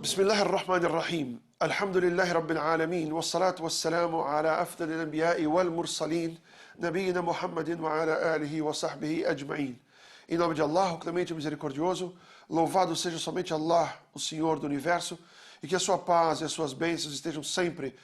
بسم الله الرحمن الرحيم الحمد لله رب العالمين والصلاة والسلام على أفضل الأنبياء والمرسلين نبينا Muhammadin وعلى آله وصحبه أجمعين. Em nome de Allah, o clemente e misericordioso, louvado seja somente Allah, o Senhor do Universo, e que a sua paz e as suas bênçãos estejam sempre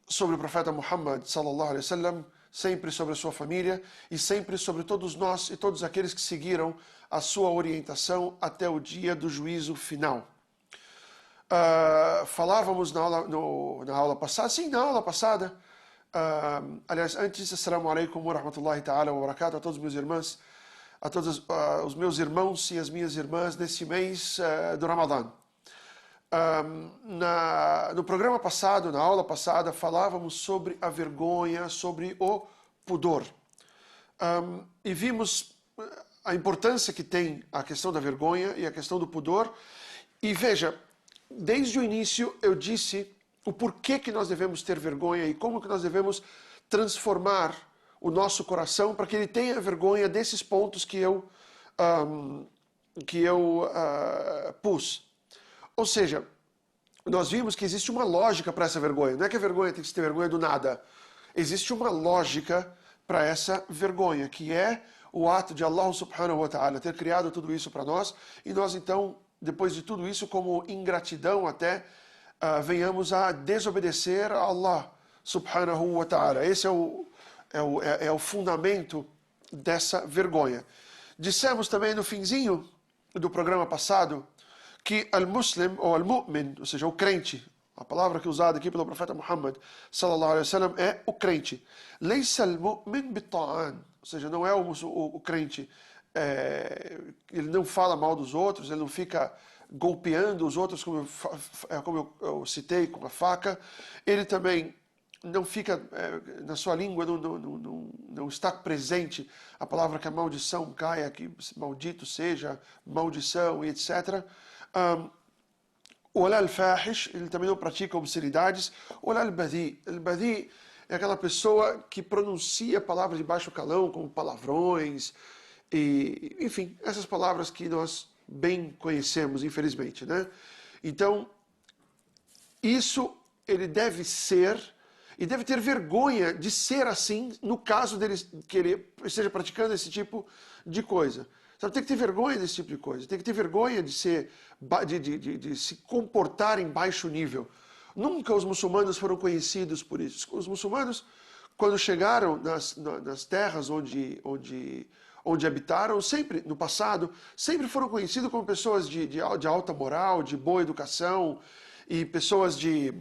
sobre o profeta Muhammad sallallahu alaihi wasallam, sempre sobre a sua família e sempre sobre todos nós e todos aqueles que seguiram a sua orientação até o dia do juízo final. Falávamos na aula passada, aliás, antes, assalamu alaikum wa rahmatullahi ta'ala wa barakatuh, a todos os meus irmãos, a todos os meus irmãos e as minhas irmãs nesse mês do Ramadã. No programa passado, na aula passada, falávamos sobre a vergonha, sobre o pudor. E vimos a importância que tem a questão da vergonha e a questão do pudor. E veja, desde o início eu disse o porquê que nós devemos ter vergonha e como que nós devemos transformar o nosso coração para que ele tenha vergonha desses pontos que eu pus. Ou seja, nós vimos que existe uma lógica para essa vergonha. Não é que a vergonha tem que ter vergonha do nada. Existe uma lógica para essa vergonha, que é o ato de Allah subhanahu wa ta'ala ter criado tudo isso para nós, e nós então, depois de tudo isso, como ingratidão até, venhamos a desobedecer a Allah subhanahu wa ta'ala. Esse é o fundamento dessa vergonha. Dissemos também no finzinho do programa passado que al-Muslim, ou al-Mu'min, ou seja, o crente, a palavra que é usada aqui pelo profeta Muhammad sallallahu alaihi wasallam é o crente. Laysa al-Mu'min bit-ta'an, ou seja, não é o crente, ele não fala mal dos outros, ele não fica golpeando os outros, como eu citei, com a faca. Ele também não fica, na sua língua, não está presente a palavra que a maldição caia, que maldito seja, maldição e etc. O al-fahish, ele também não pratica obscenidades. O al-badi, al-badi é aquela pessoa que pronuncia palavras de baixo calão, como palavrões, e, enfim, essas palavras que nós bem conhecemos, infelizmente, né? Então, isso ele deve ser, e deve ter vergonha de ser assim, no caso dele que ele esteja praticando esse tipo de coisa. Sabe, tem que ter vergonha desse tipo de coisa, tem que ter vergonha de se comportar em baixo nível. Nunca os muçulmanos foram conhecidos por isso. Os muçulmanos, quando chegaram nas terras onde habitaram, sempre, no passado, sempre foram conhecidos como pessoas de alta moral, de boa educação, e pessoas de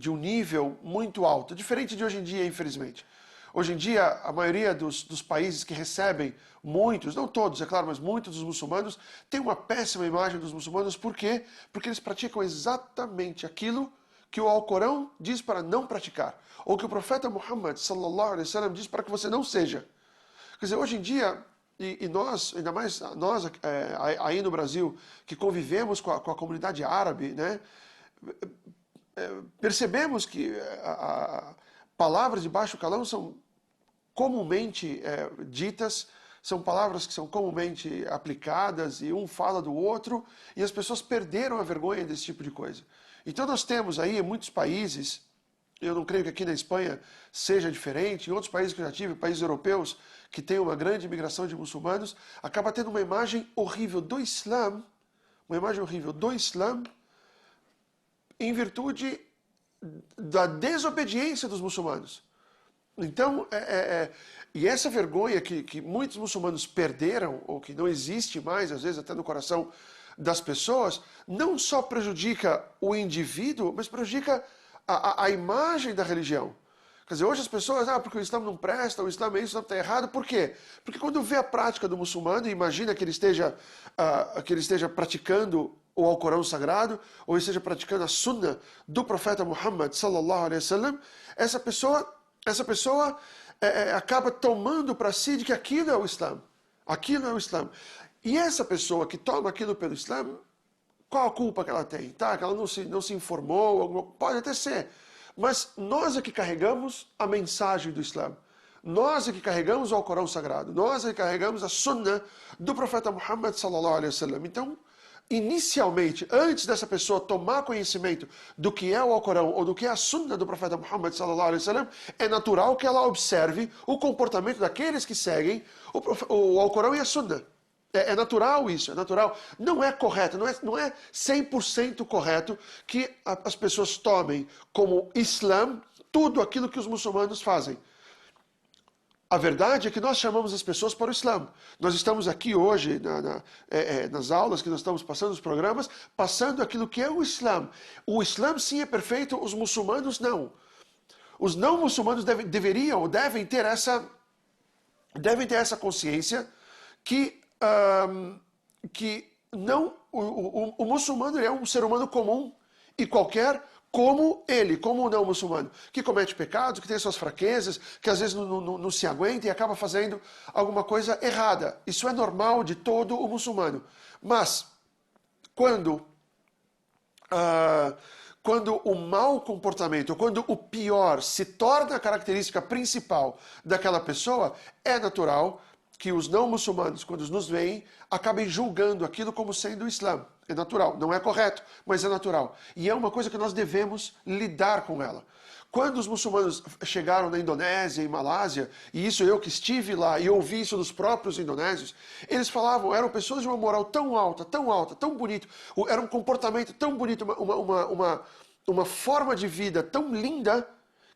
um nível muito alto, diferente de hoje em dia, infelizmente. Hoje em dia, a maioria dos países que recebem muitos, não todos, é claro, mas muitos dos muçulmanos, tem uma péssima imagem dos muçulmanos. Por quê? Porque eles praticam exatamente aquilo que o Alcorão diz para não praticar, ou que o profeta Muhammad sallallahu alaihi wasallam diz para que você não seja. Quer dizer, hoje em dia, e nós, ainda mais nós aí no Brasil, que convivemos com a comunidade árabe, né, percebemos que palavras de baixo calão são comumente ditas, são palavras que são comumente aplicadas, e um fala do outro, e as pessoas perderam a vergonha desse tipo de coisa. Então nós temos aí, em muitos países, eu não creio que aqui na Espanha seja diferente, em outros países que eu já tive, países europeus, que têm uma grande imigração de muçulmanos, acaba tendo uma imagem horrível do Islã, em virtude da desobediência dos muçulmanos. Então, e essa vergonha que muitos muçulmanos perderam, ou que não existe mais, às vezes até no coração das pessoas, não só prejudica o indivíduo, mas prejudica a imagem da religião. Quer dizer, hoje as pessoas, porque o Islã não presta, o Islã é isso, o Islã está errado. Por quê? Porque quando vê a prática do muçulmano e imagina que ele esteja praticando o Alcorão Sagrado, ou esteja praticando a Sunnah do profeta Muhammad sallallahu alaihi wasallam, essa pessoa acaba tomando para si de que aquilo é o Islã. Aquilo é o Islã. E essa pessoa que toma aquilo pelo Islã, qual a culpa que ela tem? Tá? Que ela não se informou, pode até ser. Mas nós é que carregamos a mensagem do Islã. Nós é que carregamos o Alcorão Sagrado. Nós é que carregamos a Sunnah do profeta Muhammad sallallahu alaihi wasallam. Então, inicialmente, antes dessa pessoa tomar conhecimento do que é o Alcorão ou do que é a Sunna do profeta Muhammad sallallahu alaihi wasallam, é natural que ela observe o comportamento daqueles que seguem o Alcorão e a Sunna. É natural isso, é natural. Não é correto, não é 100% correto que as pessoas tomem como Islã tudo aquilo que os muçulmanos fazem. A verdade é que nós chamamos as pessoas para o Islã. Nós estamos aqui hoje, nas aulas que nós estamos passando, nos programas, passando aquilo que é o Islã. O Islã sim é perfeito, os muçulmanos não. Os não muçulmanos devem ter essa consciência que não, o muçulmano é um ser humano comum e qualquer como o não muçulmano, que comete pecados, que tem suas fraquezas, que às vezes não se aguenta e acaba fazendo alguma coisa errada. Isso é normal de todo o muçulmano. Mas, quando o mau comportamento, quando o pior se torna a característica principal daquela pessoa, é natural que os não muçulmanos, quando nos veem, acabem julgando aquilo como sendo o Islã. É natural, não é correto, mas é natural. E é uma coisa que nós devemos lidar com ela. Quando os muçulmanos chegaram na Indonésia e Malásia, e isso eu que estive lá e ouvi isso dos próprios indonésios, eles falavam, eram pessoas de uma moral tão alta, tão bonito, era um comportamento tão bonito, uma forma de vida tão linda,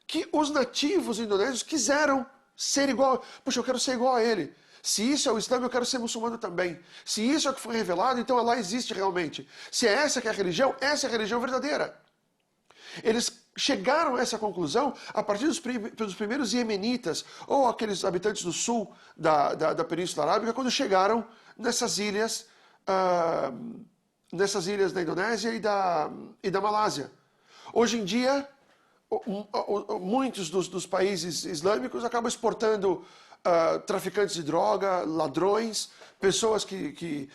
que os nativos indonésios quiseram ser igual. Puxa, eu quero ser igual a ele. Se isso é o Islã, eu quero ser muçulmano também. Se isso é o que foi revelado, então Allah existe realmente. Se é essa que é a religião, essa é a religião verdadeira. Eles chegaram a essa conclusão a partir dos primeiros iemenitas, ou aqueles habitantes do sul da Península Arábica, quando chegaram nessas ilhas da Indonésia e da Malásia. Hoje em dia, muitos dos países islâmicos acabam exportando traficantes de droga, ladrões, pessoas que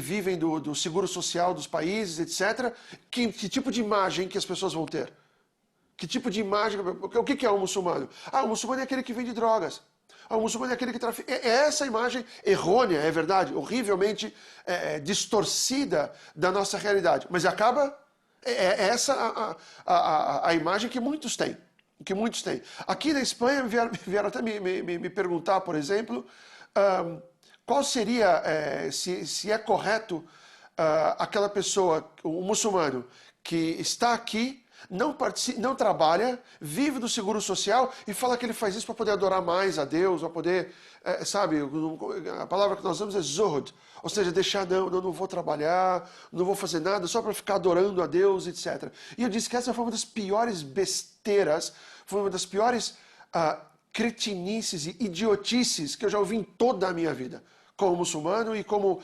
vivem do seguro social dos países, etc. Que tipo de imagem que as pessoas vão ter? Que tipo de imagem? O que é um muçulmano? O muçulmano é aquele que vende drogas. O muçulmano é aquele que trafica. É essa imagem errônea, é verdade, horrivelmente distorcida da nossa realidade. Mas acaba... É essa a imagem que muitos têm. Aqui na Espanha vieram até me perguntar, por exemplo, qual seria, se é correto aquela pessoa, o muçulmano, que está aqui, não trabalha, vive do seguro social e fala que ele faz isso para poder adorar mais a Deus, para poder, sabe, a palavra que nós usamos é zuhud, ou seja, deixar, não vou trabalhar, não vou fazer nada, só para ficar adorando a Deus, etc. E eu disse que essa foi uma das piores besteiras, foi uma das piores cretinices e idiotices que eu já ouvi em toda a minha vida, como muçulmano e como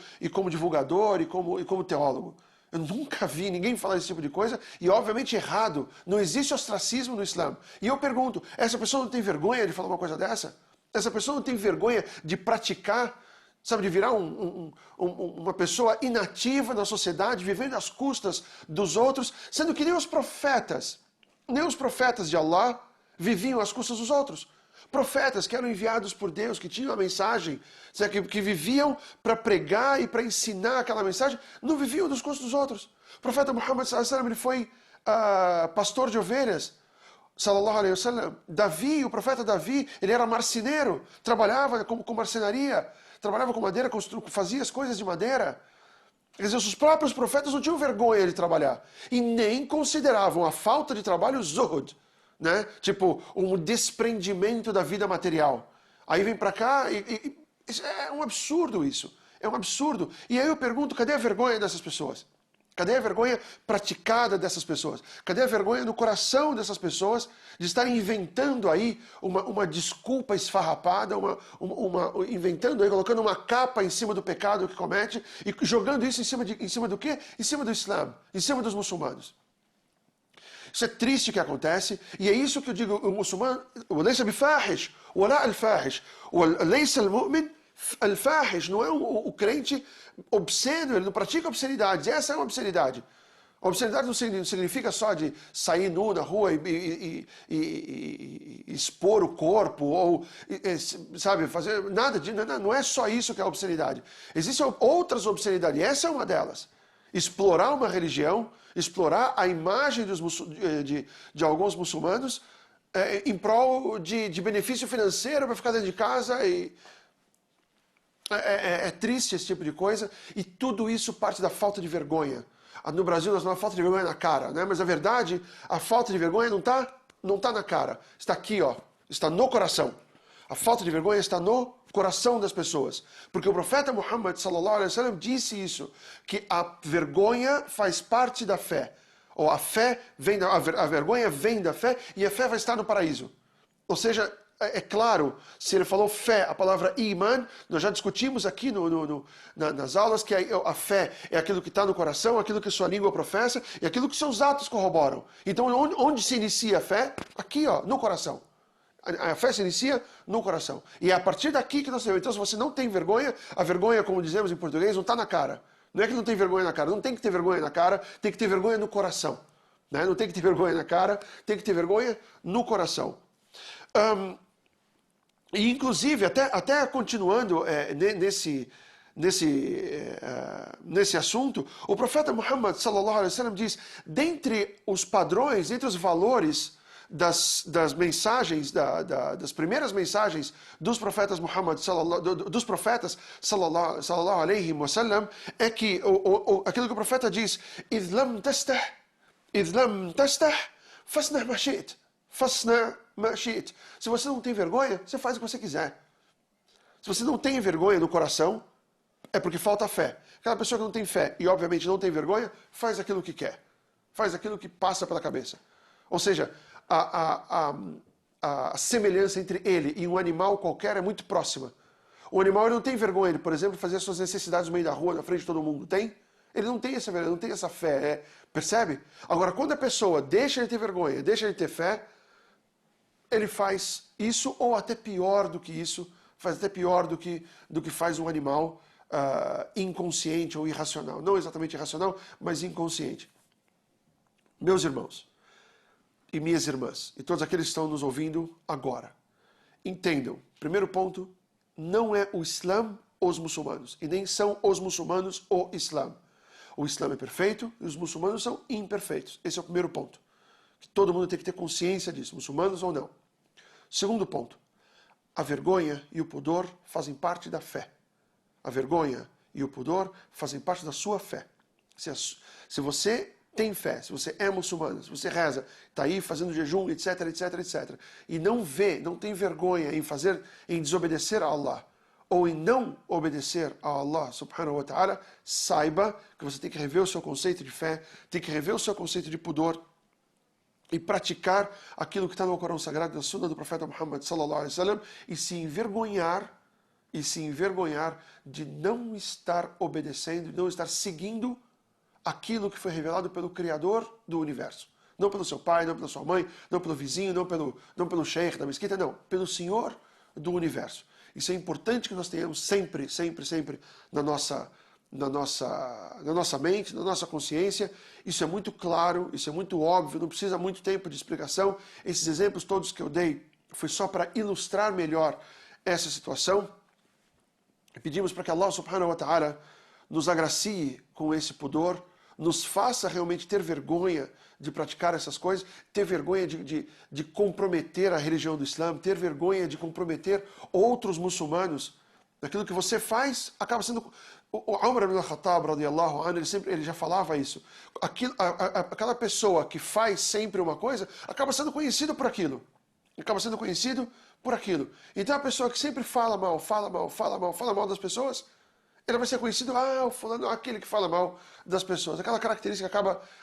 divulgador e como teólogo. Eu nunca vi ninguém falar esse tipo de coisa e, obviamente, errado. Não existe ostracismo no Islã. E eu pergunto, essa pessoa não tem vergonha de falar uma coisa dessa? Essa pessoa não tem vergonha de praticar, sabe, de virar uma pessoa inativa na sociedade, vivendo às custas dos outros, sendo que nem os profetas de Allah viviam às custas dos outros. Profetas que eram enviados por Deus, que tinham a mensagem, que viviam para pregar e para ensinar aquela mensagem, não viviam dos custos dos outros. O profeta Muhammad sallallahu alaihi wasallam, ele foi pastor de ovelhas, sallallahu alaihi wasallam. O profeta Davi, ele era marceneiro, trabalhava com marcenaria, trabalhava com madeira, fazia as coisas de madeira. Quer dizer, os próprios profetas não tinham vergonha de trabalhar e nem consideravam a falta de trabalho zuhud. Né? Tipo, um desprendimento da vida material. Aí vem pra cá e é um absurdo isso. É um absurdo. E aí eu pergunto, cadê a vergonha dessas pessoas? Cadê a vergonha praticada dessas pessoas? Cadê a vergonha no coração dessas pessoas de estarem inventando aí uma desculpa esfarrapada, inventando aí, colocando uma capa em cima do pecado que comete e jogando isso em cima do quê? Em cima do Islã, em cima dos muçulmanos. Isso é triste que acontece, e é isso que eu digo, o muçulmano, وليس بفاحش ولا الفاحش وليس المؤمن الفاحش, não é o crente obsceno, ele não pratica obscenidades, essa é uma obscenidade. A obscenidade não significa só de sair nu na rua e expor o corpo, ou, sabe, fazer nada, não é só isso que é a obscenidade. Existem outras obscenidades, essa é uma delas. explorar uma religião, explorar a imagem de alguns muçulmanos em prol de benefício financeiro para ficar dentro de casa. E é triste esse tipo de coisa, e tudo isso parte da falta de vergonha. No Brasil nós não há falta de vergonha na cara, né? Mas na verdade a falta de vergonha não tá na cara, está aqui, ó, está no coração. A falta de vergonha está no coração das pessoas. Porque o profeta Muhammad sallallahu alaihi wasallam disse isso, que a vergonha faz parte da fé. Ou a vergonha vem da fé e a fé vai estar no paraíso. Ou seja, é claro, se ele falou fé, a palavra iman, nós já discutimos aqui nas aulas que a fé é aquilo que está no coração, aquilo que sua língua professa e aquilo que seus atos corroboram. Então, onde se inicia a fé? Aqui, ó, no coração. A fé se inicia no coração. E é a partir daqui que nós temos. Então, se você não tem vergonha, a vergonha, como dizemos em português, não está na cara. Não é que não tem vergonha na cara, não tem que ter vergonha na cara, tem que ter vergonha no coração. Né? Não tem que ter vergonha na cara, tem que ter vergonha no coração. E inclusive, até continuando nesse assunto, o profeta Muhammad sallallahu alaihi wasallam diz, dentre os padrões, dentre os valores das mensagens, das primeiras mensagens dos profetas Muhammad sallallahu alaihi wasallam, é que aquilo que o profeta diz, إذ لم تستح فاصنع ما شئت. Se você não tem vergonha, você faz o que você quiser. Se você não tem vergonha no coração, é porque falta fé. Aquela pessoa que não tem fé e obviamente não tem vergonha, faz aquilo que quer. Faz aquilo que passa pela cabeça. Ou seja, a semelhança entre ele e um animal qualquer é muito próxima. O animal ele não tem vergonha de, por exemplo, fazer as suas necessidades no meio da rua, na frente de todo mundo. Tem? Ele não tem essa vergonha, não tem essa fé. Percebe? Agora, quando a pessoa deixa de ter vergonha, deixa de ter fé, ele faz isso, ou até pior do que isso, faz até pior do que faz um animal inconsciente ou irracional. Não exatamente irracional, mas inconsciente. Meus irmãos e minhas irmãs, e todos aqueles que estão nos ouvindo agora, entendam, primeiro ponto, não é o Islã os muçulmanos, e nem são os muçulmanos o Islã. O Islã é perfeito e os muçulmanos são imperfeitos. Esse é o primeiro ponto. Que todo mundo tem que ter consciência disso, muçulmanos ou não. Segundo ponto, a vergonha e o pudor fazem parte da fé. A vergonha e o pudor fazem parte da sua fé. Se você tem fé, se você é muçulmano, se você reza, está aí fazendo jejum, etc, etc, etc, e não tem vergonha em desobedecer a Allah, ou em não obedecer a Allah subhanahu wa ta'ala, saiba que você tem que rever o seu conceito de fé, tem que rever o seu conceito de pudor, e praticar aquilo que está no Corão Sagrado, na Sunna do profeta Muhammad sallallahu alaihi wasallam, e se envergonhar de não estar obedecendo, de não estar seguindo aquilo que foi revelado pelo Criador do universo. Não pelo seu pai, não pela sua mãe, não pelo vizinho, não pelo sheikh da mesquita, não. Pelo Senhor do universo. Isso é importante que nós tenhamos sempre na nossa mente, na nossa consciência. Isso é muito claro, isso é muito óbvio, não precisa muito tempo de explicação. Esses exemplos todos que eu dei foi só para ilustrar melhor essa situação. Pedimos para que Allah subhanahu wa ta'ala nos agracie com esse pudor, nos faça realmente ter vergonha de praticar essas coisas, ter vergonha de comprometer a religião do Islã, ter vergonha de comprometer outros muçulmanos. Aquilo que você faz acaba sendo... O Umar ibn al-Khattab, radiyallahu anhu, ele já falava isso. Aquela pessoa que faz sempre uma coisa, acaba sendo conhecido por aquilo. Acaba sendo conhecido por aquilo. Então a pessoa que sempre fala mal das pessoas, ele vai ser conhecido, o fulano, aquele que fala mal das pessoas. Aquela característica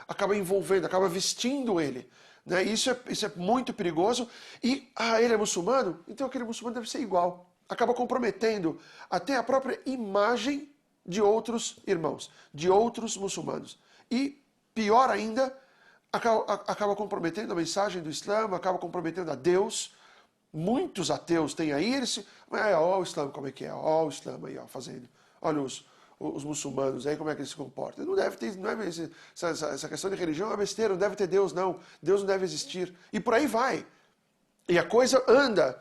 acaba envolvendo, acaba vestindo ele. Né? Isso é muito perigoso. E, ele é muçulmano, então aquele muçulmano deve ser igual. Acaba comprometendo até a própria imagem de outros irmãos, de outros muçulmanos. E, pior ainda, acaba comprometendo a mensagem do Islã, acaba comprometendo a Deus. Muitos ateus têm aí, olha o Islã como é que é, olha o Islã aí, fazendo. Olha os muçulmanos aí, como é que eles se comportam. Não deve ter, essa questão de religião é besteira, não deve ter Deus, não. Deus não deve existir. E por aí vai. E a coisa anda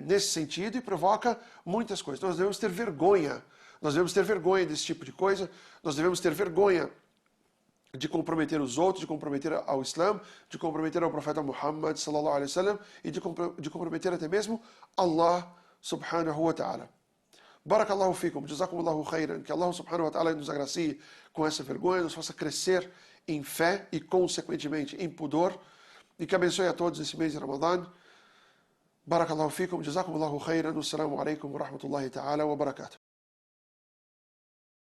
nesse sentido e provoca muitas coisas. Nós devemos ter vergonha Nós devemos ter vergonha desse tipo de coisa, nós devemos ter vergonha de comprometer os outros, de comprometer ao Islã, de comprometer ao profeta Muhammad sallallahu alaihi wasallam e de comprometer até mesmo Allah subhanahu wa ta'ala. Barakallahu fikum, jazakumullahu khairan, que Allah subhanahu wa ta'ala nos agracie com essa vergonha, nos faça crescer em fé e consequentemente em pudor, e que abençoe a todos esse mês de Ramadã. Barakallahu fikum, jazakumullahu khairan, assalamu alaikum wa rahmatullahi ta'ala wa barakatuh.